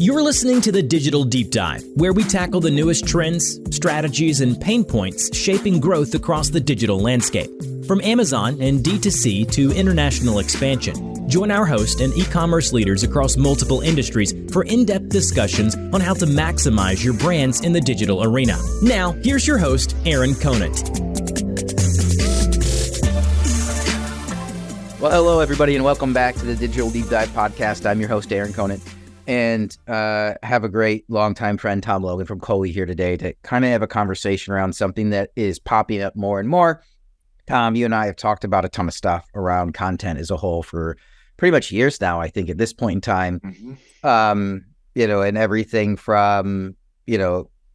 You're listening to the Digital Deep Dive, where we tackle the newest trends, strategies, and pain points shaping growth across the digital landscape. From Amazon and D2C to international expansion, join our host and e-commerce leaders across multiple industries for in-depth discussions on how to maximize your brands in the digital arena. Now, here's your host, Aaron Conant. Well, hello, everybody, and welcome back to the Digital Deep Dive podcast. I'm your host, Aaron Conant, and have a great longtime friend, Tom Logan from Coley here today to kind of have a conversation around something that is popping up more and more. Tom, you and I have talked about a ton of stuff around content as a whole for pretty much years now, I think, at this point in time. And everything from,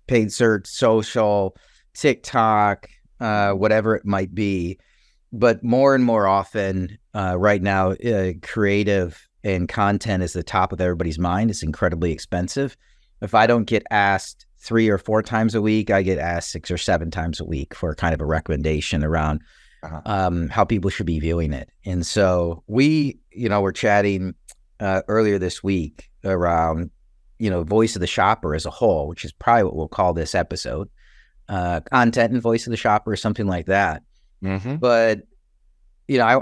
paid search, social, TikTok, whatever it might be. But more and more often right now, creative and content is the top of everybody's mind. It's incredibly expensive. If I don't get asked 3 or 4 times a week, I get asked 6 or 7 times a week for kind of a recommendation around how people should be viewing it. And so we, were chatting earlier this week around, voice of the shopper as a whole, which is probably what we'll call this episode, content and voice of the shopper or something like that. But,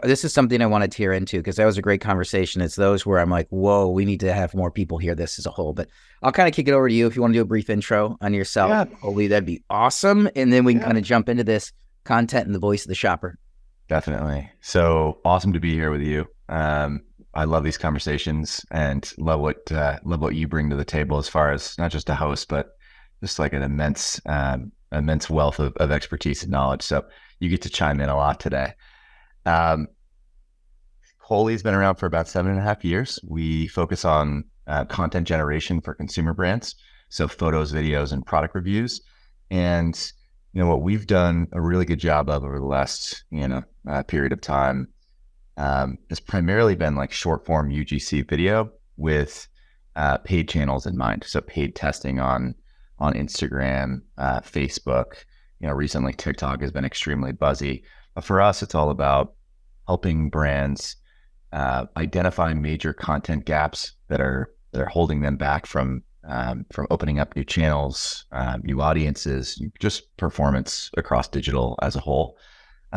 this is something I want to tear into because that was a great conversation. It's those where I'm like, whoa, we need to have more people hear this as a whole. But I'll kind of kick it over to you if you want to do a brief intro on yourself. Yeah. Hopefully that'd be awesome. And then we can kind of jump into this content and the voice of the shopper. Definitely. So awesome to be here with you. I love these conversations and love what you bring to the table as far as not just a host, but just like an immense wealth of expertise and knowledge. So you get to chime in a lot today. Coley's been around for about 7.5 years. We focus on content generation for consumer brands. So photos, videos, and product reviews. And, what we've done a really good job of over the last, period of time has primarily been like short form UGC video with paid channels in mind. So paid testing on Instagram, Facebook. Recently TikTok has been extremely buzzy. But for us, it's all about helping brands identify major content gaps that are holding them back from opening up new channels, new audiences, just performance across digital as a whole.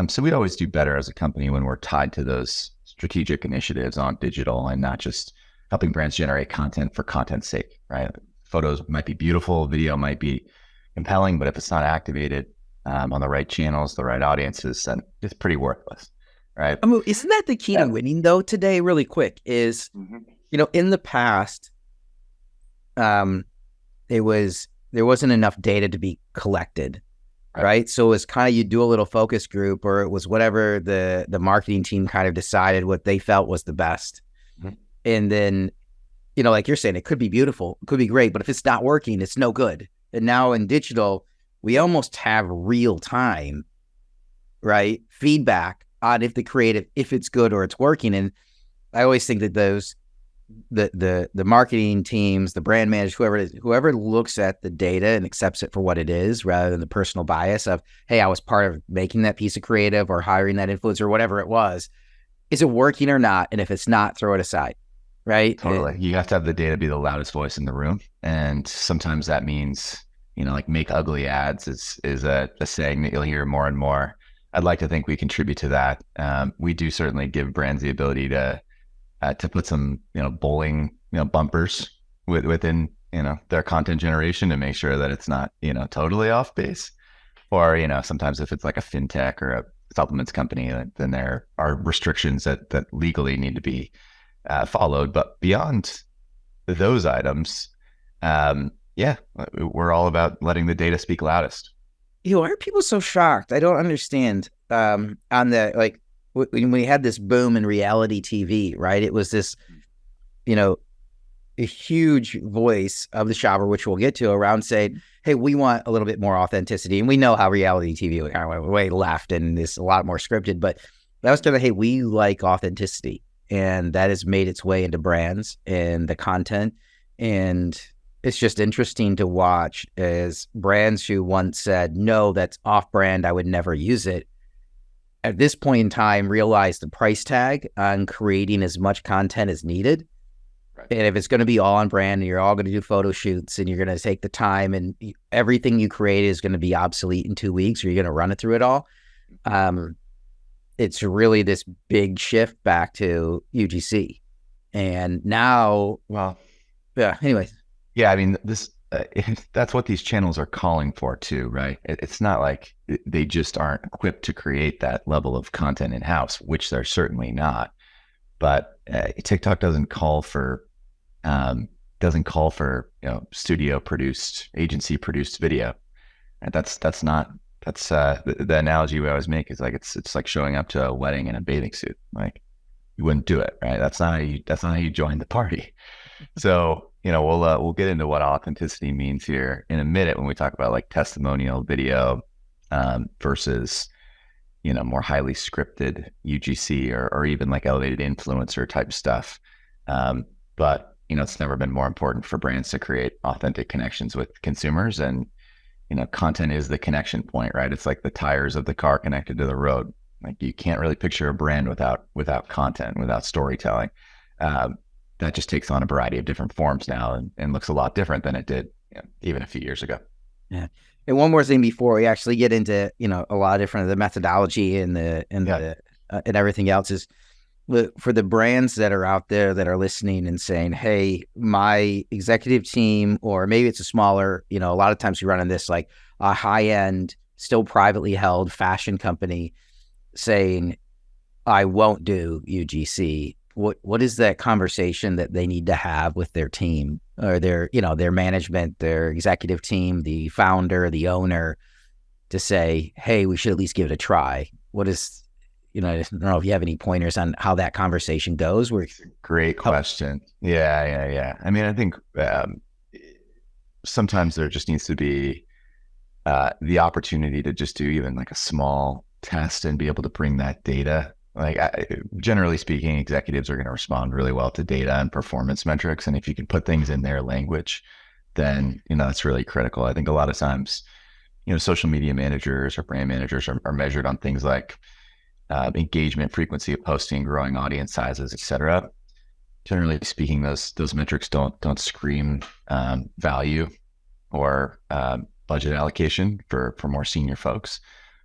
So we always do better as a company when we're tied to those strategic initiatives on digital and not just helping brands generate content for content's sake, right? Photos might be beautiful, video might be compelling, but if it's not activated on the right channels, the right audiences, then it's pretty worthless, right? I mean, isn't that the key to winning though today, really quick, is, in the past, there wasn't enough data to be collected, right? So it was kind of, you do a little focus group or it was whatever the marketing team kind of decided what they felt was the best. And then, like you're saying, it could be beautiful, it could be great, but if it's not working, it's no good. And now in digital, we almost have real time, right? Feedback on if the creative, if it's good or it's working. And I always think that the marketing teams, the brand managers, whoever it is, whoever looks at the data and accepts it for what it is, rather than the personal bias of, hey, I was part of making that piece of creative or hiring that influencer or whatever it was. Is it working or not? And if it's not, throw it aside, right? Totally. You have to have the data be the loudest voice in the room. And sometimes that means, like make ugly ads is a saying that you'll hear more and more. I'd like to think we contribute to that. We do certainly give brands the ability to put some, bowling, bumpers within, their content generation to make sure that it's not, totally off base. Or, sometimes if it's like a fintech or a supplements company, then there are restrictions that legally need to be followed. But beyond those items, we're all about letting the data speak loudest. Why are people so shocked? I don't understand. On the, when we had this boom in reality TV, right? It was this, a huge voice of the shopper, which we'll get to, around saying, hey, we want a little bit more authenticity. And we know how reality TV kind of went way left and is a lot more scripted, but that was kind of, hey, we like authenticity. And that has made its way into brands and the content. And it's just interesting to watch as brands who once said, no, that's off-brand, I would never use it, at this point in time realize the price tag on creating as much content as needed. And if it's going to be all on brand and you're all going to do photo shoots and you're going to take the time and everything you create is going to be obsolete in 2 weeks or you're going to run it through it all, it's really this big shift back to UGC. And now, Well, yeah, anyways. yeah, I mean, that's what these channels are calling for too, right? It's not like they just aren't equipped to create that level of content in-house, which they're certainly not. But TikTok doesn't call for studio produced, agency produced video. And that's the analogy we always make is like it's like showing up to a wedding in a bathing suit. Like you wouldn't do it, right? That's not how you join the party. So we'll get into what authenticity means here in a minute when we talk about like testimonial video versus more highly scripted UGC or even like elevated influencer type stuff. But it's never been more important for brands to create authentic connections with consumers, and content is the connection point, right? It's like the tires of the car connected to the road. Like you can't really picture a brand without content, without storytelling. That just takes on a variety of different forms now and looks a lot different than it did even a few years ago. Yeah. And one more thing before we actually get into, a lot of different the methodology and everything else is for the brands that are out there that are listening and saying, hey, my executive team, or maybe it's a smaller, a lot of times we run in this like a high end, still privately held fashion company saying, I won't do UGC. What is that conversation that they need to have with their team or their management, their executive team, the founder, the owner, to say, hey, we should at least give it a try? What is, I don't know if you have any pointers on how that conversation goes. Great question. Yeah. I mean, I think sometimes there just needs to be the opportunity to just do even like a small test and be able to bring that data. Like generally speaking, executives are going to respond really well to data and performance metrics. And if you can put things in their language, then, that's really critical. I think a lot of times, social media managers or brand managers are measured on things like engagement, frequency of posting, growing audience sizes, et cetera. Generally speaking, those metrics don't scream value or budget allocation for more senior folks.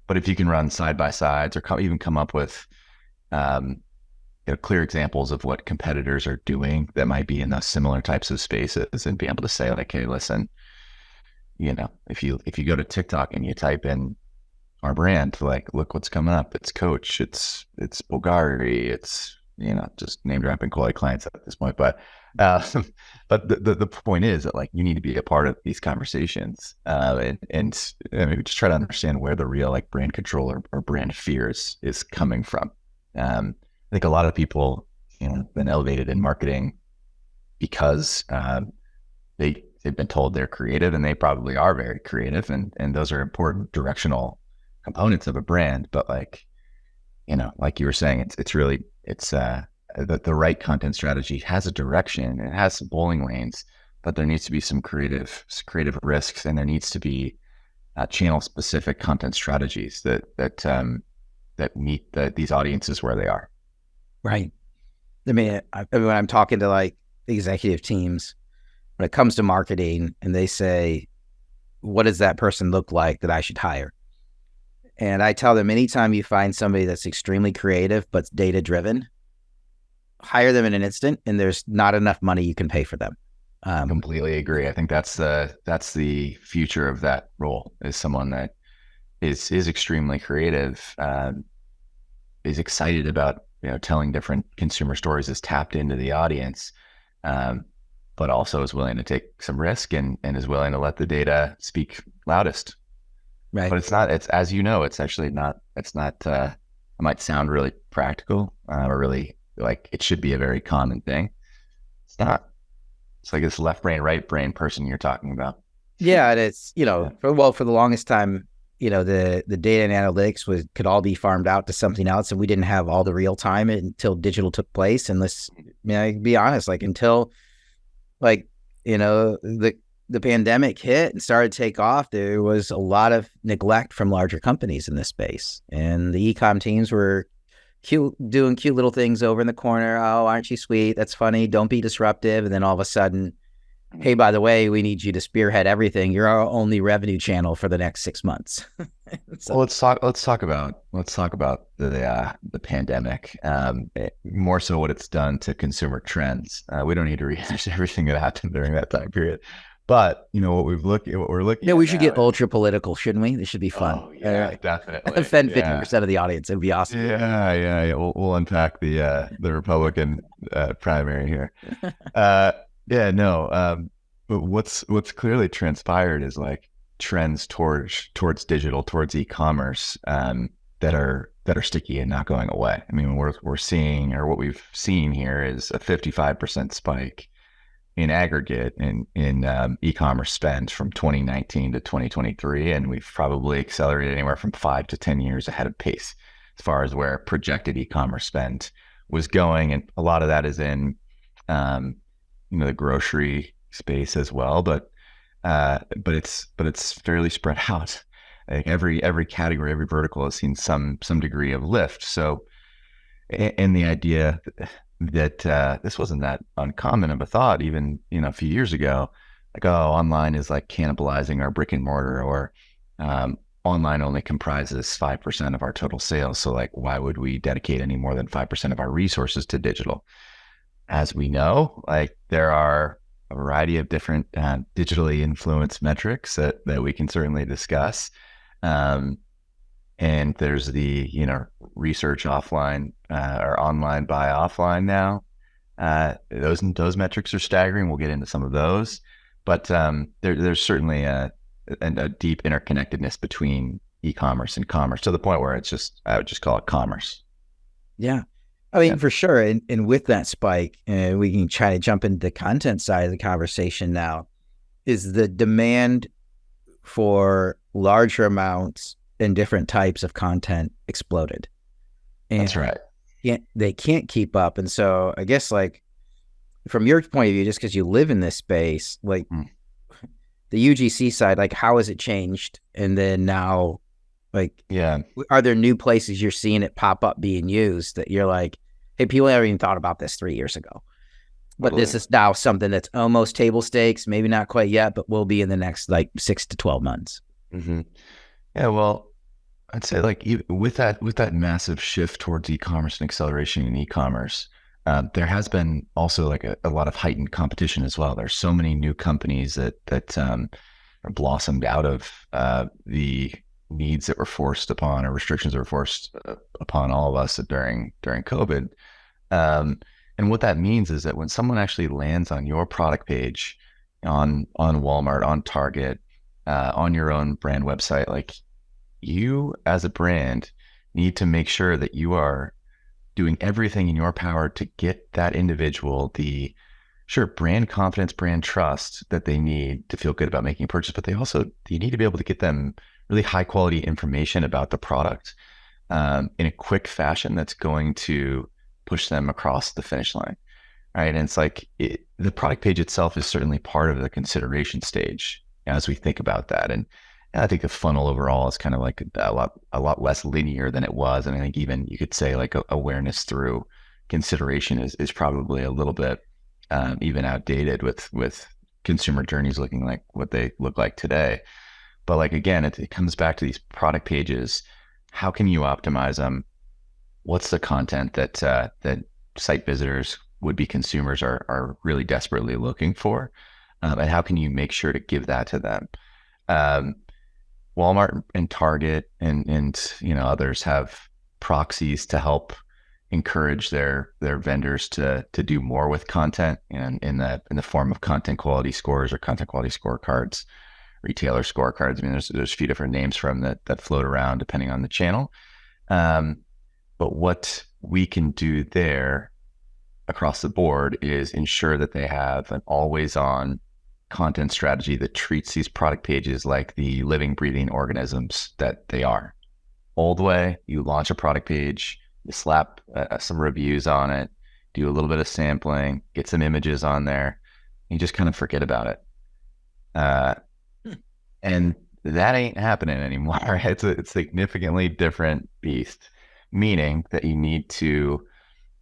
But if you can run side by sides or even come up with clear examples of what competitors are doing that might be in those similar types of spaces, and be able to say like, hey, listen, if you go to TikTok and you type in our brand, like, look what's coming up. It's Coach, it's Bulgari, it's just name dropping quality clients at this point. But the point is that like you need to be a part of these conversations and maybe just try to understand where the real like brand control or brand fear is coming from. I think a lot of people have been elevated in marketing because they've been told they're creative, and they probably are very creative, and those are important directional components of a brand. But like you were saying, it's really the right content strategy has a direction, it has some bowling lanes, but there needs to be some creative risks, and there needs to be channel specific content strategies that meet these audiences where they are. Right. I mean, when I'm talking to like executive teams, when it comes to marketing, and they say, what does that person look like that I should hire? And I tell them, anytime you find somebody that's extremely creative but data driven, hire them in an instant, and there's not enough money you can pay for them. Completely agree. I think that's the future of that role, is someone that is extremely creative, is excited about telling different consumer stories, is tapped into the audience, but also is willing to take some risk and is willing to let the data speak loudest. Right. But it's as it's actually not, it might sound really practical or really like it should be a very common thing. It's not. It's like this left brain, right brain person you're talking about. Yeah. And it's, for the longest time, the data and analytics could all be farmed out to something else, and we didn't have all the real time until digital took place. And let's be honest, like until the pandemic hit and started to take off, there was a lot of neglect from larger companies in this space, and the e-com teams were doing cute little things over in the corner. Oh, aren't you sweet? That's funny. Don't be disruptive. And then all of a sudden, hey, by the way, we need you to spearhead everything. You're our only revenue channel for the next 6 months. So, Well, let's talk about the pandemic. More so what it's done to consumer trends. We don't need to rehash everything that happened during that time period, but what we're looking yeah, at we should now get ultra political, shouldn't we? This should be fun. oh yeah, definitely. Offend Yeah. 50% of the audience. It'd be awesome. Yeah. We'll unpack the Republican primary here. Yeah, no. But what's clearly transpired is like trends towards digital, towards e-commerce, that are sticky and not going away. I mean, we're seeing, or what we've seen here is a 55% spike in aggregate in e-commerce spend from 2019 to 2023, and we've probably accelerated anywhere from 5 to 10 years ahead of pace as far as where projected e-commerce spend was going, and a lot of that is in the grocery space as well, but it's fairly spread out. Like every category, every vertical has seen some degree of lift. So, and the idea that this wasn't that uncommon of a thought even a few years ago, like, oh, online is like cannibalizing our brick and mortar, or online only comprises 5% of our total sales. So like, why would we dedicate any more than 5% of our resources to digital? As we know, like there are a variety of different digitally influenced metrics that we can certainly discuss. And there's the, research offline or online buy offline now. Those metrics are staggering. We'll get into some of those, but there's certainly a deep interconnectedness between e-commerce and commerce, to the point where I would just call it commerce. Yeah. I mean, for sure. And with that spike, we can try to jump into the content side of the conversation now, is the demand for larger amounts and different types of content exploded. And that's right. They can't keep up. And so I guess, like, from your point of view, just because you live in this space, like the UGC side, like, how has it changed? And then now, like, are there new places you're seeing it pop up being used that you're like, hey, people never even thought about this 3 years ago, but this is now something that's almost table stakes, maybe not quite yet, but will be in the next like 6 to 12 months. Mm-hmm. Yeah, well, I'd say like with that massive shift towards e-commerce and acceleration in e-commerce, there has been also like a lot of heightened competition as well. There's so many new companies that are blossomed out of the needs that were forced upon, or restrictions that were forced upon all of us during COVID. And what that means is that when someone actually lands on your product page, on Walmart, on Target, on your own brand website, like, you as a brand need to make sure that you are doing everything in your power to get that individual the brand confidence, brand trust that they need to feel good about making a purchase, but you need to be able to get them really high quality information about the product in a quick fashion that's going to push them across the finish line. Right. And it's like the product page itself is certainly part of the consideration stage as we think about that. And I think the funnel overall is kind of like a lot less linear than it was. And I think even you could say like awareness through consideration is probably a little bit even outdated with consumer journeys looking like what they look like today. But like, again, it comes back to these product pages. How can you optimize them? What's the content that site visitors, would-be consumers are really desperately looking for? And how can you make sure to give that to them? Walmart and Target and others have proxies to help encourage their vendors to do more with content, and in the form of content quality scores or content quality scorecards, retailer scorecards. I mean, there's a few different names for them that float around depending on the channel. But what we can do there across the board is ensure that they have an always on content strategy that treats these product pages like the living, breathing organisms that they are. Old way, you launch a product page, you slap some reviews on it, do a little bit of sampling, get some images on there, and you just kind of forget about it. And that ain't happening anymore. It's a significantly different beast. meaning that you need to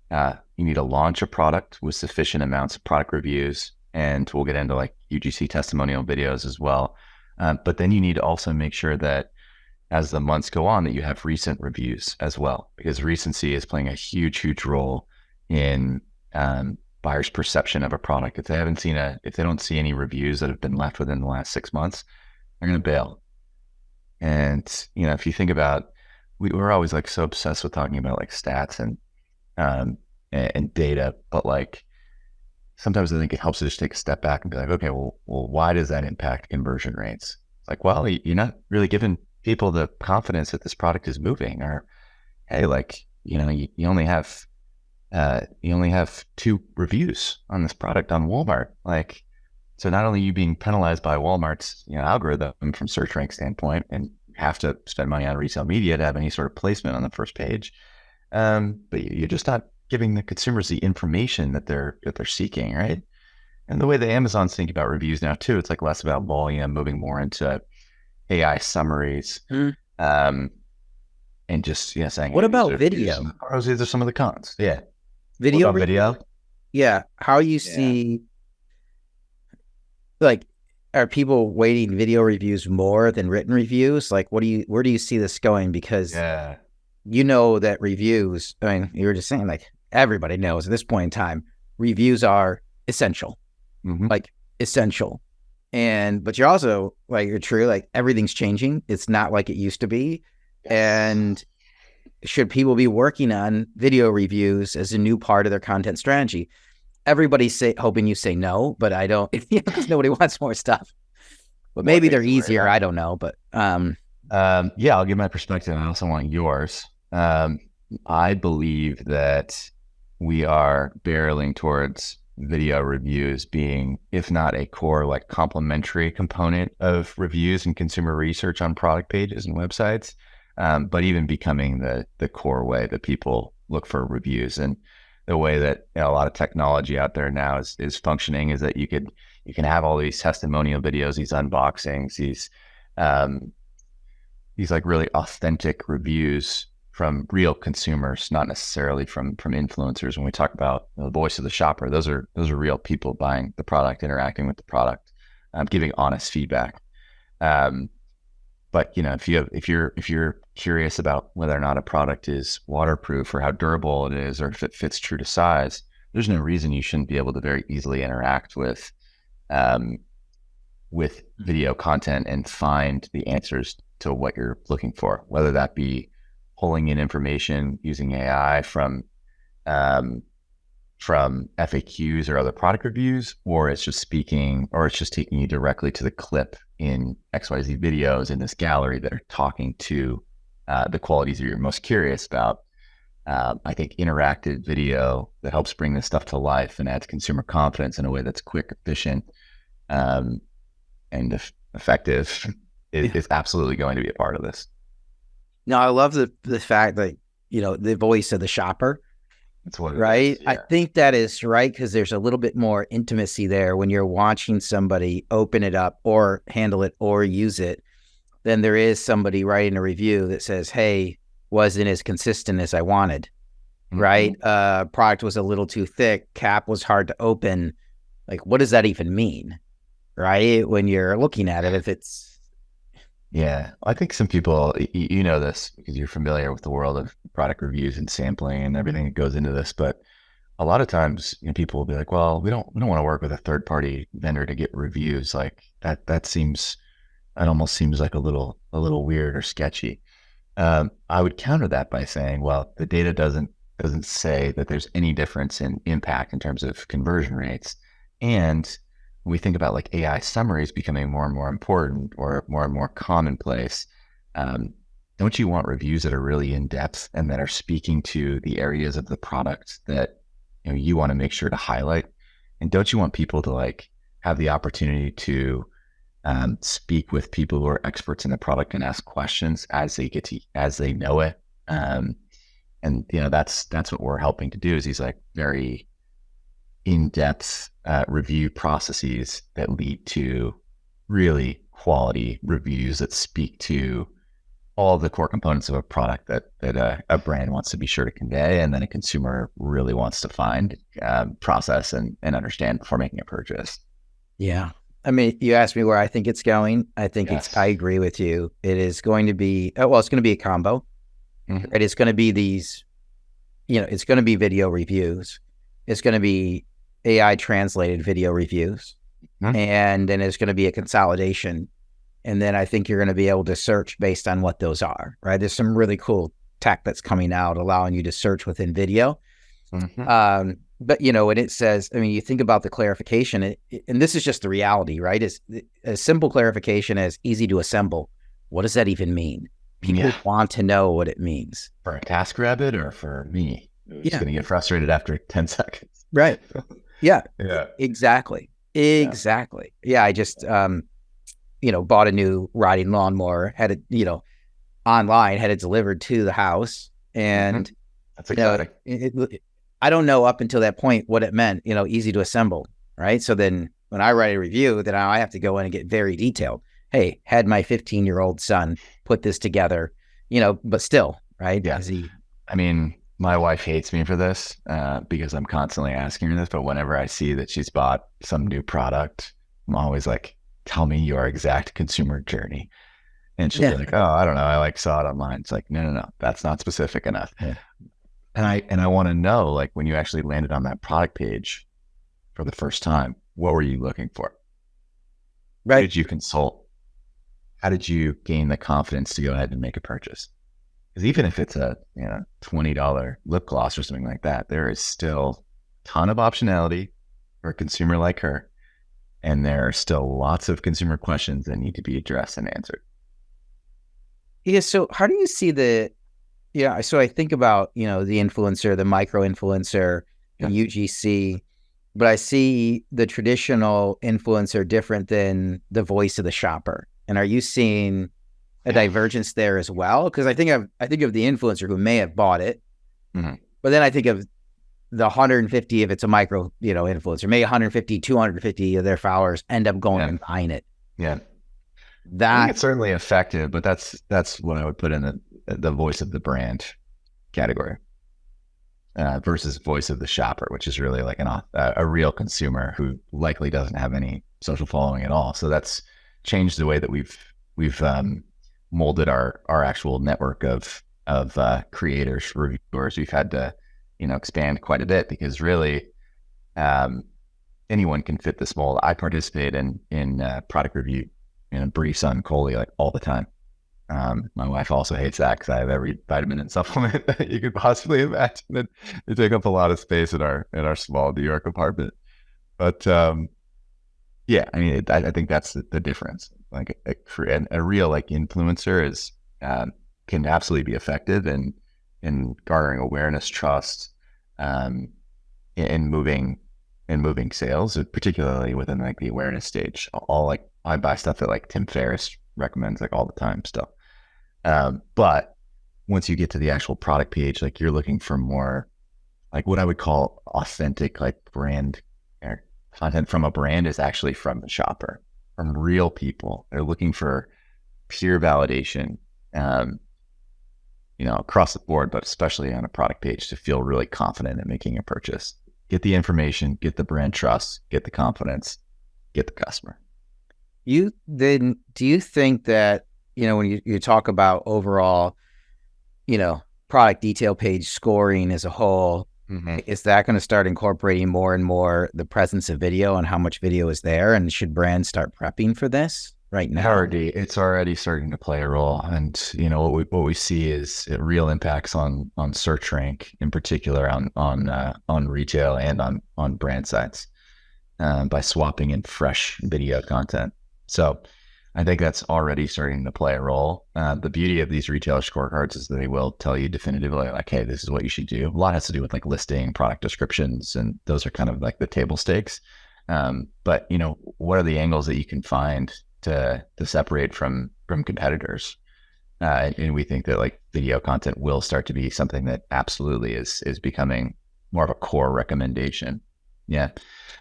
launch a product with sufficient amounts of product reviews, and we'll get into like UGC testimonial videos as well. But then you need to also make sure that as the months go on, that you have recent reviews as well, because recency is playing a huge, huge role in buyers' perception of a product. If they don't see any reviews that have been left within the last 6 months, they're going to bail. And, if you think about, we're always like so obsessed with talking about like stats and data, but like sometimes I think it helps to just take a step back and be like, okay, well, why does that impact conversion rates? It's like, well, you're not really giving people the confidence that this product is moving, or, hey, like, you only have 2 reviews on this product on Walmart. Like, so not only are you being penalized by Walmart's, algorithm from search rank standpoint, and you have to spend money on retail media to have any sort of placement on the first page, but you're just not giving the consumers the information that they're seeking, right? And the way that Amazon's thinking about reviews now too, it's like less about volume, moving more into AI summaries, and just saying, What hey, about video? These are some of the cons. Yeah, Video. Video. Yeah, how you see, like, are people weighting video reviews more than written reviews? Like, where do you see this going? Because that reviews, I mean, you were just saying, like, everybody knows at this point in time, reviews are essential, like essential. But you're also like, you're true, like everything's changing. It's not like it used to be. And should people be working on video reviews as a new part of their content strategy? Everybody's hoping you say no, but I don't, because nobody wants more stuff. But maybe they're easier. I don't know. But I'll give my perspective. I also want yours. I believe that we are barreling towards video reviews being, if not a core, like complementary component of reviews and consumer research on product pages and websites, but even becoming the core way that people look for reviews. And the way that a lot of technology out there now is functioning is that you can have all these testimonial videos, these unboxings, these like really authentic reviews from real consumers, not necessarily from influencers. When we talk about the voice of the shopper, those are real people buying the product, interacting with the product, giving honest feedback. But if you're curious about whether or not a product is waterproof or how durable it is, or if it fits true to size, there's no reason you shouldn't be able to very easily interact with video content and find the answers to what you're looking for, whether that be pulling in information using AI from FAQs or other product reviews, or it's just taking you directly to the clip in XYZ videos in this gallery that are talking to the qualities that you're most curious about. I think interactive video that helps bring this stuff to life and adds consumer confidence in a way that's quick, efficient, and effective is absolutely going to be a part of this. No, I love the fact that, the voice of the shopper. That's what it right? is, yeah. I think that is right, because there's a little bit more intimacy there when you're watching somebody open it up or handle it or use it than there is somebody writing a review that says, hey, wasn't as consistent as I wanted, right? Product was a little too thick, cap was hard to open. Like, what does that even mean, right? When you're looking at it, if it's... Yeah, I think some people, you know this because you're familiar with the world of product reviews and sampling and everything that goes into this. But a lot of times, people will be like, "Well, we don't want to work with a third party vendor to get reviews." Like that almost seems like a little weird or sketchy. I would counter that by saying, well, the data doesn't say that there's any difference in impact in terms of conversion rates, and when we think about like AI summaries becoming more and more important or more and more commonplace, don't you want reviews that are really in depth and that are speaking to the areas of the product that you want to make sure to highlight? And don't you want people to like have the opportunity to speak with people who are experts in the product and ask questions as they know it? And that's what we're helping to do, is these like very in-depth review processes that lead to really quality reviews that speak to all the core components of a product that a brand wants to be sure to convey, and then a consumer really wants to find, process, and understand before making a purchase. Yeah. I mean, you asked me where I think it's going. I think I agree with you. It is going to be, it's going to be a combo. Mm-hmm. Right? It's going to be these, it's going to be video reviews. It's going to be AI translated video reviews. Mm-hmm. And then it's going to be a consolidation. And then I think you're going to be able to search based on what those are, right? There's some really cool tech that's coming out allowing you to search within video. Mm-hmm. But, when it says, I mean, you think about the clarification, and this is just the reality, right? It's a simple clarification as easy to assemble. What does that even mean? People want to know what it means. For a TaskRabbit or for me? It's going to get frustrated after 10 seconds. Right. Yeah. Yeah. Exactly. Yeah. I just, bought a new riding lawnmower, had it, online, had it delivered to the house. And that's exciting. I don't know up until that point what it meant, easy to assemble. Right. So then when I write a review, then I have to go in and get very detailed. Hey, had my 15-year-old son put this together, but still, right? Yeah. I mean, my wife hates me for this because I'm constantly asking her this, but whenever I see that she's bought some new product, I'm always like, tell me your exact consumer journey. And she'll be like, oh, I don't know. I saw it online. It's like, no, that's not specific enough. Yeah. And I want to know, like, when you actually landed on that product page for the first time, what were you looking for? Right. Who did you consult? How did you gain the confidence to go ahead and make a purchase? Because even if it's a $20 lip gloss or something like that, there is still a ton of optionality for a consumer like her. And there are still lots of consumer questions that need to be addressed and answered. Yeah. So how do you see so I think about, the influencer, the micro influencer, the UGC, but I see the traditional influencer different than the voice of the shopper. And are you seeing a divergence there as well? Because I think of the influencer who may have bought it, but then I think of the 150 if it's a micro, influencer, maybe 150, 250 of their followers end up going and buying it. Yeah. I think it's certainly effective, but that's what I would put in the voice of the brand category versus voice of the shopper, which is really like a real consumer who likely doesn't have any social following at all. So that's changed the way that we've molded our actual network of creators, reviewers. We've had to expand quite a bit because really anyone can fit this mold. I participate in product review briefs on Coley like all the time. My wife also hates that because I have every vitamin and supplement that you could possibly imagine. And they take up a lot of space in our small New York apartment. But I mean, I think that's the difference. Like a real like influencer is can absolutely be effective in garnering awareness, trust, in moving sales, particularly within like the awareness stage. I buy stuff that like Tim Ferriss recommends like all the time still. But once you get to the actual product page, like you're looking for more like what I would call authentic, like brand content from a brand is actually from the shopper, from real people. They're looking for pure validation, across the board, but especially on a product page to feel really confident in making a purchase. Get the information, get the brand trust, get the confidence, get the customer. Do you think that, when you talk about overall, product detail page scoring as a whole, is that going to start incorporating more and more the presence of video and how much video is there? And should brands start prepping for this right now? It's already starting to play a role. And, what we see is real impacts on search rank, in particular on retail and on brand sites by swapping in fresh video content. So I think that's already starting to play a role. The beauty of these retailer scorecards is that they will tell you definitively, like, hey, this is what you should do. A lot has to do with like listing, product descriptions, and those are kind of like the table stakes. But what are the angles that you can find to separate from competitors? And we think that like video content will start to be something that absolutely is becoming more of a core recommendation. Yeah.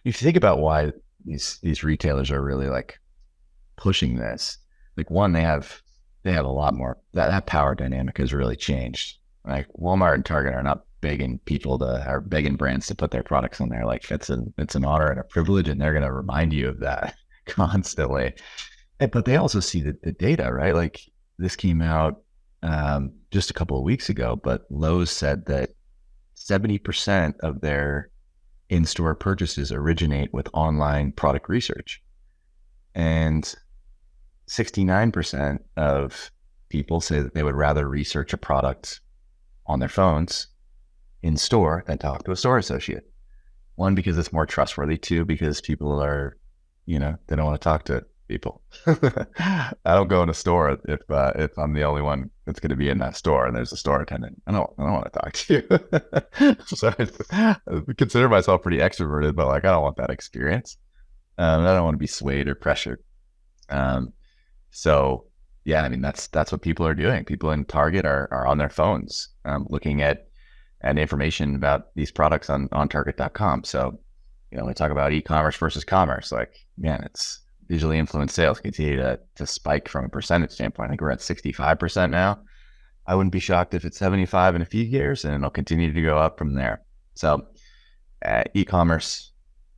If you think about why these retailers are really like pushing this, like one, they have they have a lot more, that power dynamic has really changed. Like Walmart and Target are not begging brands to put their products on there. Like it's an honor and a privilege, and they're going to remind you of that constantly. But they also see the data, right? Like this came out just a couple of weeks ago, but Lowe's said that 70% of their in-store purchases originate with online product research. And 69% of people say that they would rather research a product on their phones in store than talk to a store associate. One, because it's more trustworthy. Two, because people are, they don't want to talk to people. I don't go in a store if I'm the only one that's going to be in that store and there's a store attendant. I don't want to talk to you. So I consider myself pretty extroverted, but like I don't want that experience. I don't want to be swayed or pressured. So yeah, I mean that's what people are doing. People in Target are on their phones, looking at information about these products on Target.com. So we talk about e-commerce versus commerce. Like, man, it's digitally influenced sales continue to spike from a percentage standpoint. I think we're at 65% now. I wouldn't be shocked if it's 75 in a few years, and it'll continue to go up from there. So e-commerce,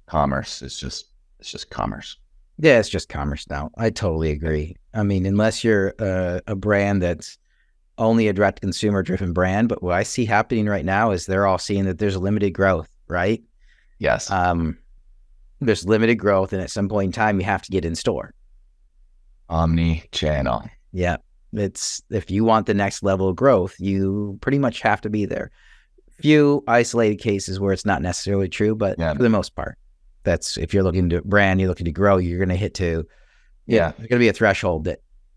commerce is just commerce. Yeah, it's just commerce now. I totally agree. I mean, unless you're a brand that's only a direct consumer driven brand, but what I see happening right now is they're all seeing that there's limited growth, right? Yes. There's limited growth, and at some point in time, you have to get in store. Omnichannel. Yeah. If you want the next level of growth, you pretty much have to be there. Few isolated cases where it's not necessarily true, but for the most part, that's if you're looking to brand, you're looking to grow, you're going to hit to, there's going to be a threshold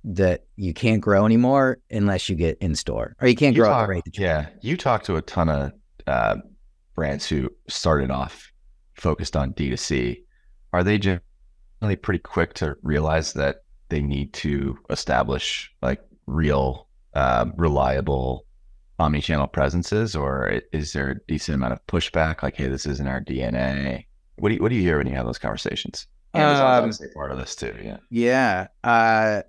that you can't grow anymore unless you get in store, or you can't grow at the rate that you want. You talk to a ton of brands who started off focused on D2C. Are they generally pretty quick to realize that they need to establish like real, reliable omnichannel presences, or is there a decent amount of pushback? Like, hey, this isn't our DNA. What do you hear when you have those conversations? Amazon's obviously part of this too. Yeah. Yeah. I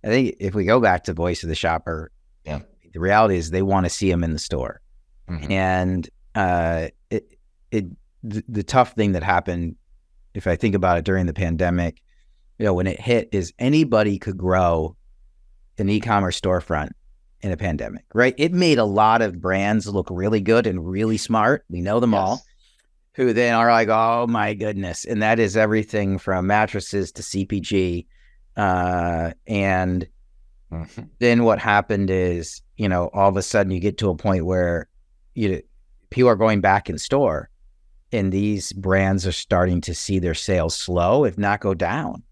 think if we go back to voice of the shopper, the reality is they want to see them in the store. Mm-hmm. And the tough thing that happened, if I think about it during the pandemic, when it hit, is anybody could grow an e-commerce storefront in a pandemic, right? It made a lot of brands look really good and really smart. We know them all, who then are like, oh my goodness. And that is everything from mattresses to CPG. And then what happened is, all of a sudden you get to a point where people are going back in store, and these brands are starting to see their sales slow, if not go down.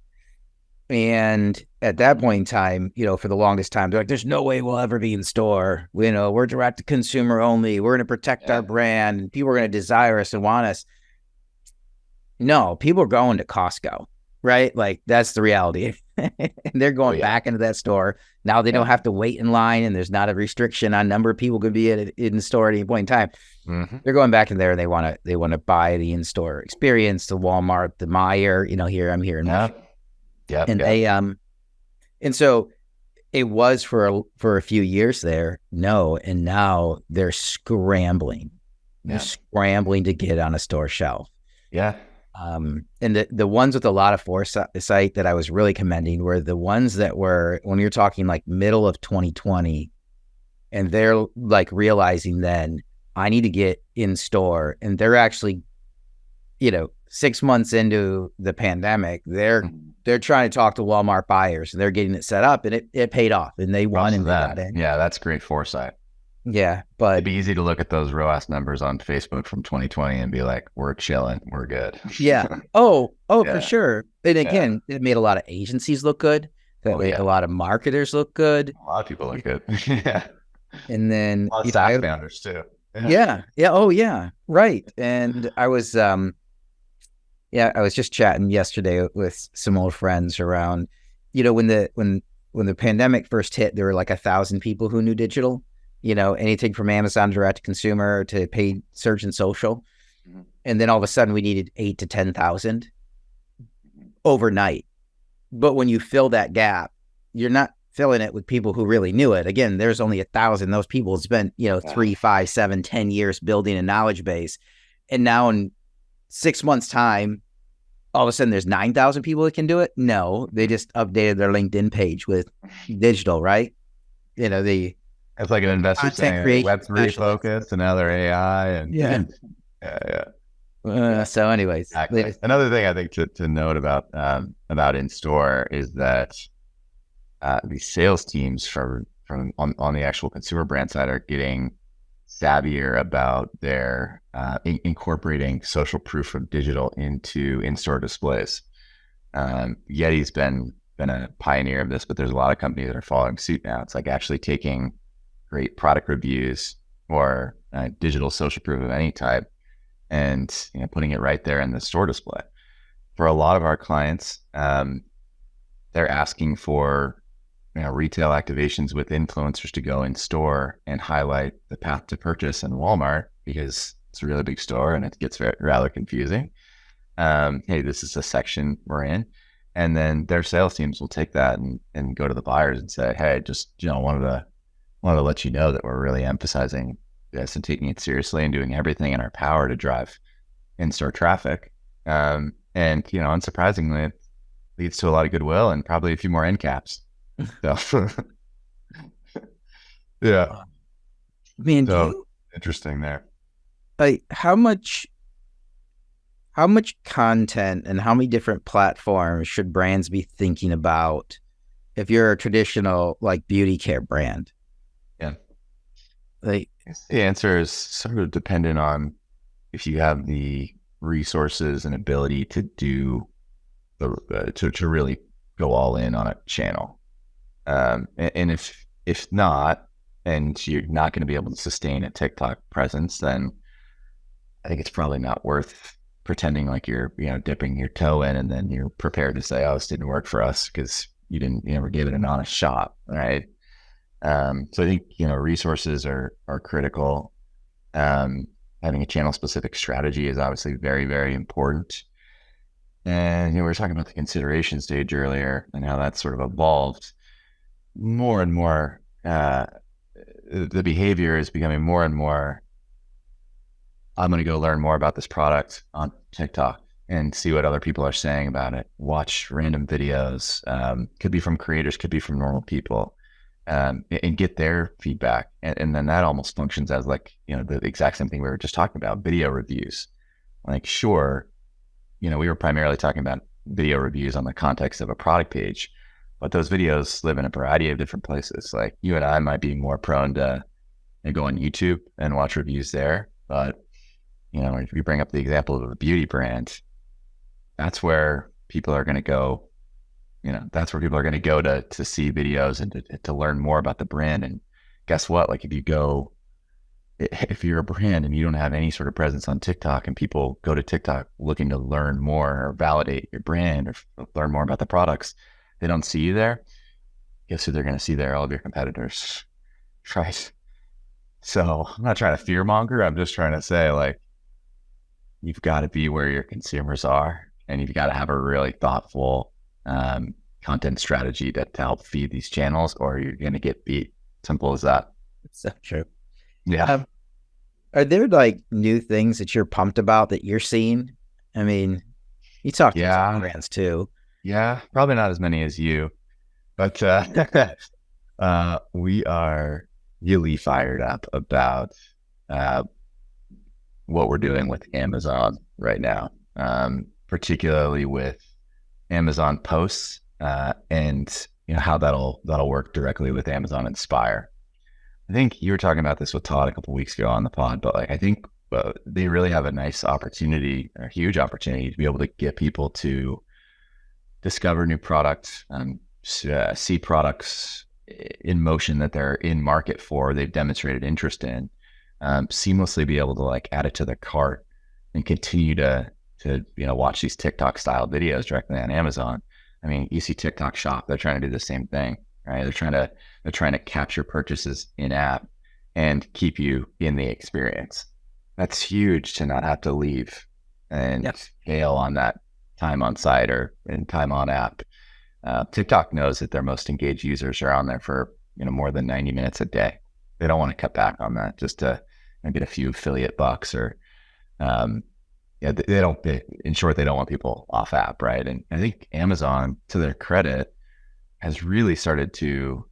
And at that point in time, for the longest time, they're like, there's no way we'll ever be in store. We're direct to consumer only. We're going to protect our brand, and people are going to desire us and want us. No, people are going to Costco, right? Like that's the reality. And they're going back into that store. Now they don't have to wait in line, and there's not a restriction on number of people could be in the store at any point in time. Mm-hmm. They're going back in there, and they want to buy the in-store experience, the Walmart, the Meijer, I'm here in Michigan. Yeah. And they and so it was for a few years there. No, and now they're scrambling. They're scrambling to get on a store shelf. Yeah. And the ones with a lot of foresight that I was really commending were the ones that were, when you're talking like middle of 2020, and they're like realizing then I need to get in store, and they're actually, 6 months into the pandemic, they're trying to talk to Walmart buyers, and they're getting it set up, and it paid off, and they won and they got in. Yeah, that's great foresight. Yeah, but it'd be easy to look at those ROAS numbers on Facebook from 2020 and be like, we're chilling, we're good. Yeah. Oh, for sure. And again, it made a lot of agencies look good. That made a lot of marketers look good. A lot of people look good. Yeah. And then a lot of staff founders too. Yeah. Oh yeah. Right. And I was I was just chatting yesterday with some old friends around, when the pandemic first hit, there were like 1,000 people who knew digital. Anything from Amazon direct to consumer to paid search and social. Mm-hmm. And then all of a sudden we needed 8,000 to 10,000 overnight. But when you fill that gap, you're not filling it with people who really knew it. Again, there's only 1,000. Those people spent, 3, 5, 7, 10 years building a knowledge base. And now in 6 months time, all of a sudden there's 9,000 people that can do it. No, they just updated their LinkedIn page with digital, right? It's like an investor saying Web3 focus, and now they're AI and yeah. So anyways, exactly. Another thing I think to note about in-store is that these sales teams from on the actual consumer brand side are getting savvier about their incorporating social proof of digital into in-store displays. Yeti's been a pioneer of this, but there's a lot of companies that are following suit now. It's like actually taking great product reviews or digital social proof of any type and putting it right there in the store display. For a lot of our clients, they're asking for retail activations with influencers to go in store and highlight the path to purchase in Walmart because it's a really big store and it gets rather confusing. Hey, this is a section we're in. And then their sales teams will take that and go to the buyers and say, hey, just, wanted to let you know that we're really emphasizing this and taking it seriously and doing everything in our power to drive in-store traffic. And, unsurprisingly, it leads to a lot of goodwill and probably a few more end caps. So, yeah. Man, so interesting there. Like how much content and how many different platforms should brands be thinking about if you're a traditional like beauty care brand? Yeah. Like the answer is sort of dependent on if you have the resources and ability to do to really go all in on a channel. And if not, and you're not going to be able to sustain a TikTok presence, then I think it's probably not worth pretending like you're, dipping your toe in and then you're prepared to say, oh, this didn't work for us because you never gave it an honest shot. Right. So I think, resources are critical. Having a channel specific strategy is obviously very, very important. And, we were talking about the consideration stage earlier and how that's sort of evolved more and more. The behavior is becoming more and more, I'm going to go learn more about this product on TikTok and see what other people are saying about it. Watch random videos, could be from creators, could be from normal people, and get their feedback. And then that almost functions as like, the exact same thing we were just talking about, video reviews. Like, sure, we were primarily talking about video reviews on the context of a product page, but those videos live in a variety of different places. Like you and I might be more prone to go on YouTube and watch reviews there. But, if you bring up the example of a beauty brand, that's where people are going to go. That's where people are going to go to see videos and to learn more about the brand. And guess what? Like if you're a brand and you don't have any sort of presence on TikTok and people go to TikTok looking to learn more or validate your brand or learn more about the products, they don't see you there. Guess who they're going to see there? All of your competitors. Right. So I'm not trying to fear monger. I'm just trying to say, like, you've got to be where your consumers are and you've got to have a really thoughtful content strategy to help feed these channels or you're going to get beat. Simple as that. It's so true. Yeah. Are there like new things that you're pumped about that you're seeing? I mean, you talk to some brands too. Yeah, probably not as many as you, but we are really fired up about what we're doing with Amazon right now, particularly with Amazon posts and how that'll work directly with Amazon Inspire. I think you were talking about this with Todd a couple of weeks ago on the pod, but like I think they really have a nice opportunity, a huge opportunity to be able to get people to discover new products, see products in motion that they're in market for, they've demonstrated interest in, seamlessly be able to like add it to their cart and continue to watch these TikTok style videos directly on Amazon. I mean, you see TikTok Shop, they're trying to do the same thing, right? They're trying to capture purchases in app and keep you in the experience. That's huge to not have to leave and scale on that time on site or in time on app. TikTok knows that their most engaged users are on there for more than 90 minutes a day. They don't want to cut back on that just to get a few affiliate bucks or in short, they don't want people off app, right? And I think Amazon, to their credit, has really started to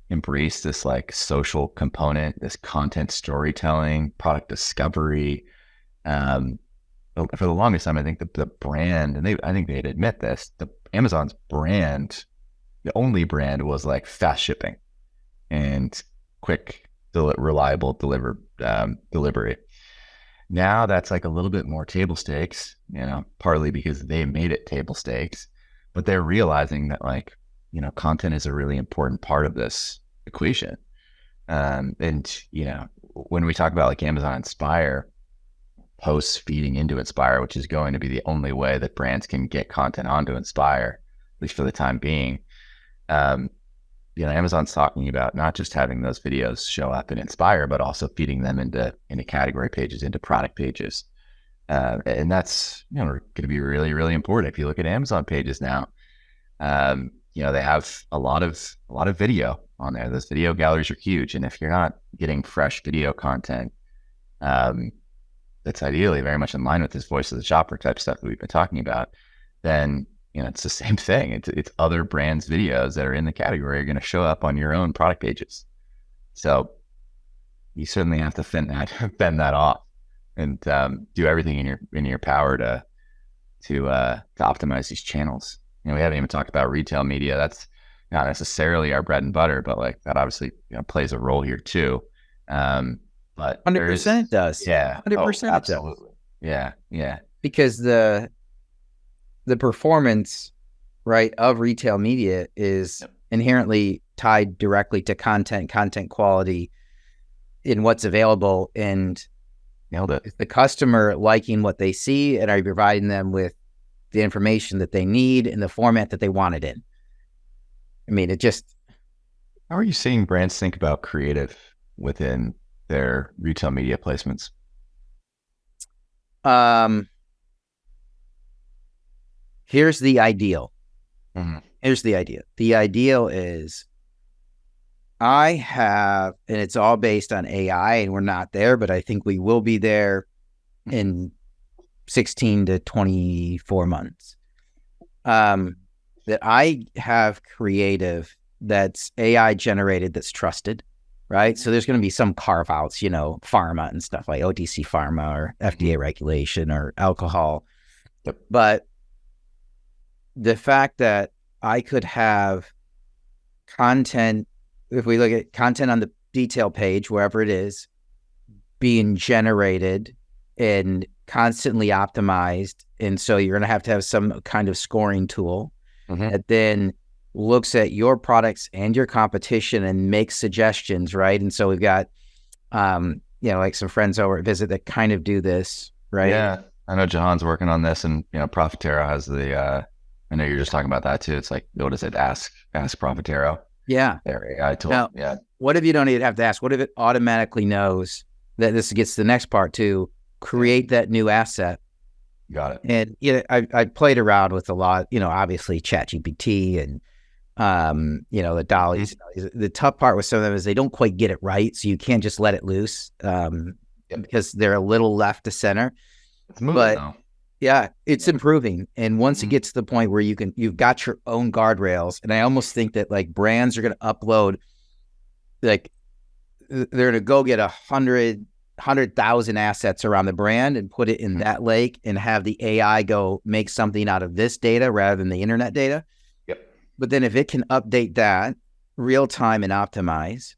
embrace this like social component, this content storytelling, product discovery. For the longest time, I think the brand, and I think they'd admit this, Amazon's brand, the only brand was like fast shipping and quick, reliable delivery. Now that's like a little bit more table stakes, partly because they made it table stakes, but they're realizing that content is a really important part of this equation. And when we talk about like Amazon Inspire, posts feeding into Inspire, which is going to be the only way that brands can get content onto Inspire, at least for the time being. Amazon's talking about not just having those videos show up in Inspire, but also feeding them into category pages, into product pages. And that's going to be really, really important. If you look at Amazon pages now, they have a lot of video on there. Those video galleries are huge. And if you're not getting fresh video content, that's ideally very much in line with this voice of the shopper type stuff that we've been talking about, then it's the same thing. It's other brands' videos that are in the category are going to show up on your own product pages. So you certainly have to fend that off and do everything in your power to optimize these channels. We haven't even talked about retail media. That's not necessarily our bread and butter, but like that obviously plays a role here too. But 100% it does. Yeah. 100% absolutely. Yeah. Because the performance, right, of retail media is inherently tied directly to content quality in what's available, and nailed it. The customer liking what they see, and are you providing them with the information that they need in the format that they want it in? I mean, how are you seeing brands think about creative within their retail media placements? Here's the ideal. Mm-hmm. Here's the idea. The ideal is I have, and it's all based on AI, and we're not there, but I think we will be there in 16 to 24 months. That I have creative that's AI generated, that's trusted, right? So there's going to be some carve outs, pharma and stuff like OTC pharma or FDA regulation or alcohol. But the fact that I could have content, if we look at content on the detail page, wherever it is, being generated and constantly optimized. And so you're going to have some kind of scoring tool that then looks at your products and your competition and makes suggestions, right? And so we've got, like some friends over at Visit that kind of do this, right? Yeah, I know Jahan's working on this, and Profitero has I know you're just talking about that too. It's like, what is it? Ask Profitero. Yeah. Their AI tool. Now, yeah. What if you don't even have to ask? What if it automatically knows that this gets to the next part to create that new asset? Got it. And I played around with a lot, obviously ChatGPT and the dollies. The tough part with some of them is they don't quite get it right, so you can't just let it loose because they're a little left to center. It's moving though. Yeah, it's improving. And once it gets to the point where you've got your own guardrails, and I almost think that like brands are going to upload, like they're going to go get 100,000 assets around the brand and put it in that lake and have the AI go make something out of this data rather than the internet data. Yep. But then if it can update that real time and optimize,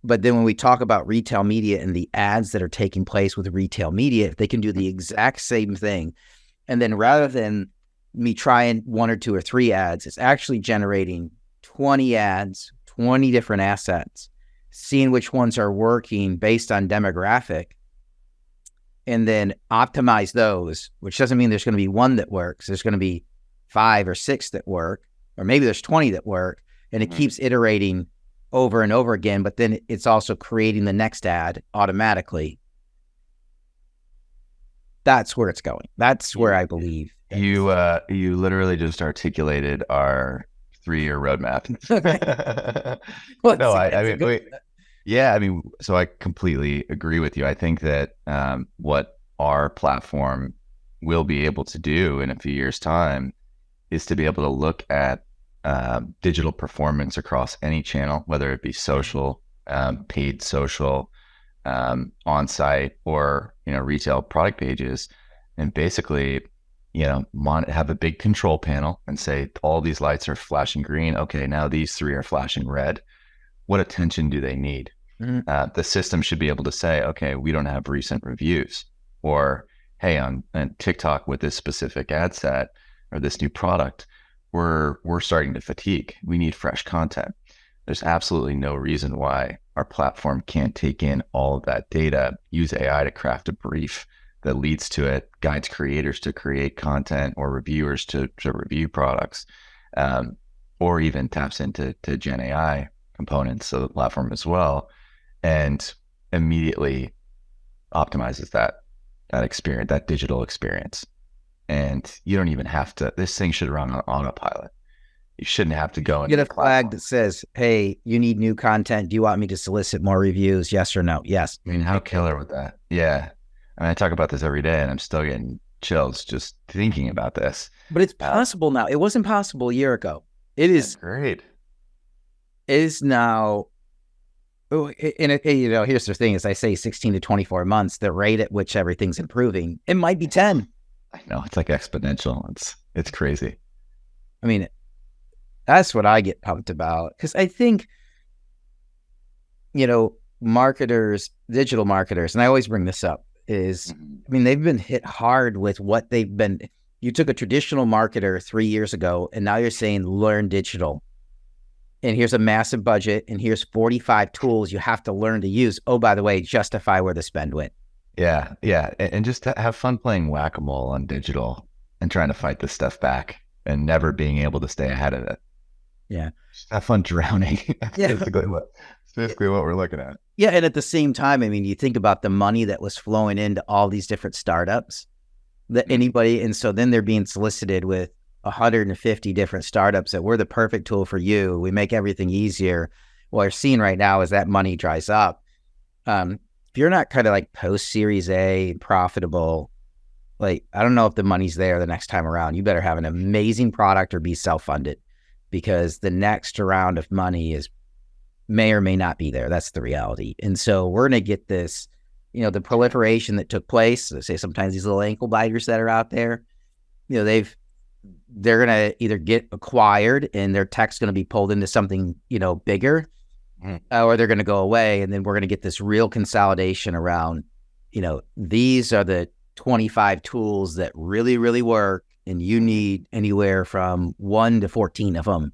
but then when we talk about retail media and the ads that are taking place with retail media, if they can do the exact same thing, and then rather than me trying 1 or 2 or 3 ads, it's actually generating 20 ads, 20 different assets, seeing which ones are working based on demographic, and then optimize those, which doesn't mean there's going to be one that works. There's going to be 5 or 6 that work, or maybe there's 20 that work, and it keeps iterating over and over again, but then it's also creating the next ad automatically. That's where it's going. That's where I believe. You literally just articulated our 3-year roadmap. Well, No, I it's a mean, good, yeah, I mean, so I completely agree with you. I think that what our platform will be able to do in a few years' time is to be able to look at digital performance across any channel, whether it be social, paid social, on-site, or retail product pages, and basically have a big control panel and say all these lights are flashing green. Okay, now these 3 are flashing red. What attention do they need? The system should be able to say, okay, we don't have recent reviews, or hey, on TikTok with this specific ad set or this new product, we're starting to fatigue. We need fresh content. There's absolutely no reason why our platform can't take in all of that data, use AI to craft a brief that leads to it, guides creators to create content or reviewers to review products, or even taps into Gen AI components of the platform as well, and immediately optimizes that experience, that digital experience. And you don't even have to, this thing should run on autopilot. You shouldn't have to go and get a flag that says, hey, you need new content. Do you want me to solicit more reviews? Yes or no? Yes. I mean, how killer would that? Yeah. I mean, I talk about this every day and I'm still getting chills just thinking about this. But it's possible now. It wasn't possible a year ago. It is great. It is now. And here's the thing: as I say, 16 to 24 months, the rate at which everything's improving, it might be 10. I know, it's like exponential. It's crazy. I mean, that's what I get pumped about, because I think, marketers, digital marketers, and I always bring this up, is, I mean, they've been hit hard with what they've been. You took a traditional marketer 3 years ago, and now you're saying learn digital. And here's a massive budget, and here's 45 tools you have to learn to use. Oh, by the way, justify where the spend went. Yeah, yeah. And just to have fun playing whack-a-mole on digital and trying to fight this stuff back and never being able to stay ahead of it. Yeah. Just have fun drowning. That's Yeah. basically what we're looking at. Yeah, and at the same time, I mean, you think about the money that was flowing into all these different startups that anybody, and so then they're being solicited with 150 different startups that we're the perfect tool for you. We make everything easier. What we're seeing right now is that money dries up. If you're not kind of like post Series A profitable, like, I don't know if the money's there the next time around. You better have an amazing product or be self-funded, because the next round of money may or may not be there. That's the reality. And so we're going to get this, the proliferation that took place. Let's say sometimes these little ankle biters that are out there, they're going to either get acquired and their tech's going to be pulled into something, bigger, or they're going to go away. And then we're going to get this real consolidation around, these are the 25 tools that really, really work, and you need anywhere from 1 to 14 of them.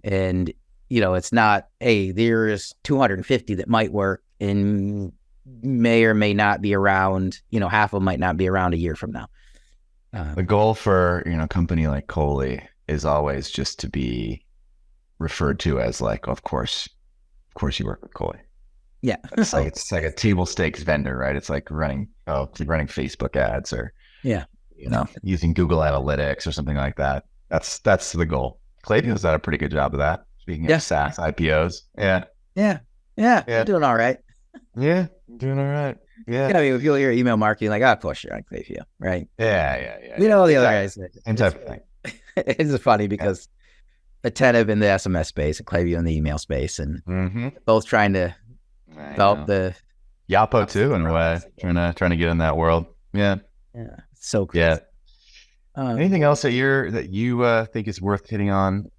And, it's not, hey, there's 250 that might work and may or may not be around, half of them might not be around a year from now. The goal for, a company like Coley is always just to be referred to as like, of course you work with Coley. Yeah. It's like a table stakes vendor, right? It's like running Facebook ads, or, using Google Analytics or something like that. That's the goal. Klaviyo's done a pretty good job of that. Speaking of SaaS IPOs. Yeah. You're doing all right. Yeah. Doing all right. Yeah. I mean, if you'll hear email marketing, like, push you're on Klaviyo, right? Yeah. All the other guys. Same type of thing. It's funny because Attentive in the SMS space and Klaviyo in the email space, and both trying to develop the Yapo too, in a way, trying to get in that world. Yeah. Yeah. So crazy. Yeah. Anything else that you think is worth hitting on,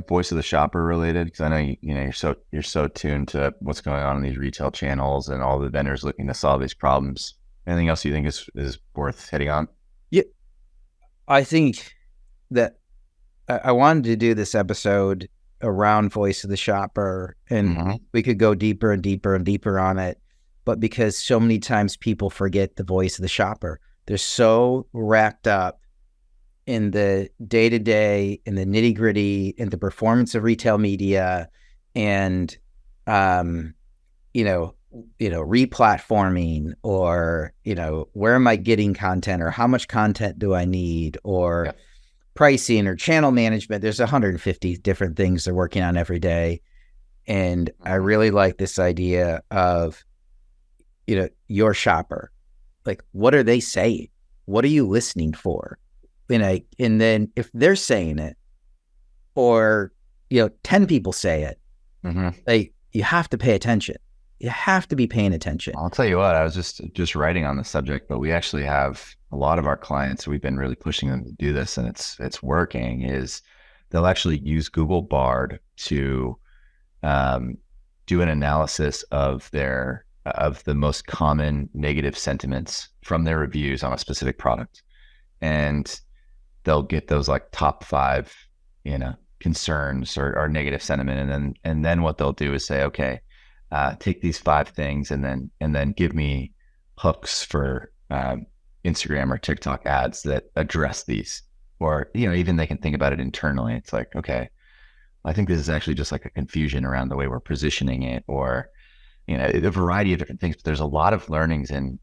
voice of the shopper related? Because I know you're so tuned to what's going on in these retail channels and all the vendors looking to solve these problems. Anything else you think is worth hitting on? Yeah, I think that I wanted to do this episode around voice of the shopper, and we could go deeper and deeper and deeper on it. But because so many times people forget the voice of the shopper, they're so wrapped up in the day-to-day, in the nitty-gritty, in the performance of retail media, and replatforming, or where am I getting content, or how much content do I need, or pricing or channel management. There's 150 different things they're working on every day. And I really like this idea of, your shopper. Like, what are they saying? What are you listening for? And then if they're saying it, or, 10 people say it, like, you have to pay attention. You have to be paying attention. I'll tell you what, I was just writing on the subject, but we actually have a lot of our clients, we've been really pushing them to do this, and it's working, is they'll actually use Google Bard to do an analysis of the most common negative sentiments from their reviews on a specific product. And they'll get those like top 5, concerns or negative sentiment. And then what they'll do is say, okay, take these 5 things and then give me hooks for Instagram or TikTok ads that address these. Or, even they can think about it internally. It's like, okay, I think this is actually just like a confusion around the way we're positioning it, or, a variety of different things. But there's a lot of learnings in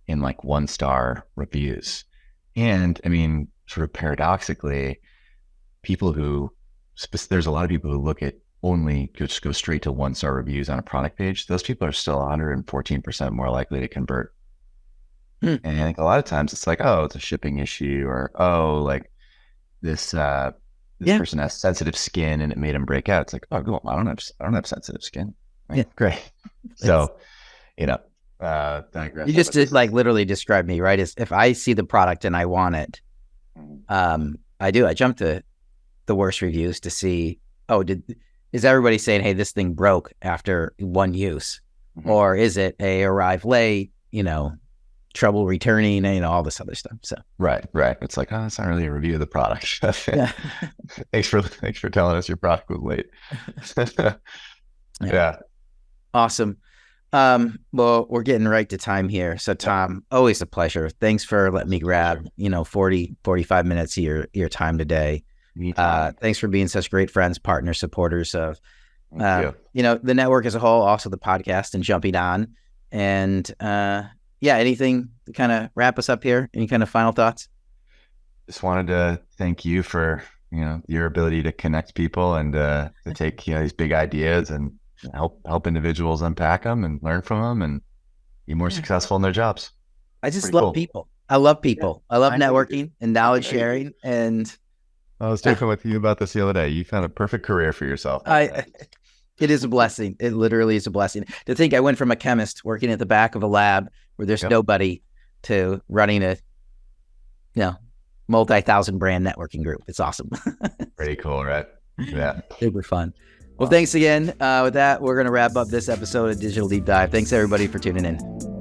like 1-star reviews. And I mean, sort of paradoxically, there's a lot of people who look at just go straight to 1-star reviews on a product page. Those people are still 114% more likely to convert. And I think a lot of times it's like, oh, it's a shipping issue, or, oh, like this person has sensitive skin and it made him break out. It's like, oh, I don't have sensitive skin. Right? Yeah, great. So, digress. You just like literally described me, right? Is if I see the product and I want it, I jump to the worst reviews to see, is everybody saying, hey, this thing broke after one use? Or is it arrived late, trouble returning, all this other stuff. So right. It's like, oh, it's not really a review of the product. Yeah. Thanks for telling us your product was late. Yeah. Awesome. Well, we're getting right to time here. So Tom, always a pleasure. Thanks for letting me grab, 45 minutes of your time today. Thanks for being such great friends, partners, supporters of, the network as a whole, also the podcast, and jumping on. And anything to kind of wrap us up here? Any kind of final thoughts? Just wanted to thank you for, your ability to connect people and to take, these big ideas and help individuals unpack them and learn from them and be more successful in their jobs. I just love people. I love people. Yeah. I love networking and knowledge sharing. And I was talking with you about this the other day. You found a perfect career for yourself. It is a blessing. It literally is a blessing. To think I went from a chemist working at the back of a lab where there's nobody to running a, multi-thousand brand networking group. It's awesome. Pretty cool, right? Yeah. Super fun. Well, thanks again. With that, we're going to wrap up this episode of Digital Deep Dive. Thanks everybody for tuning in.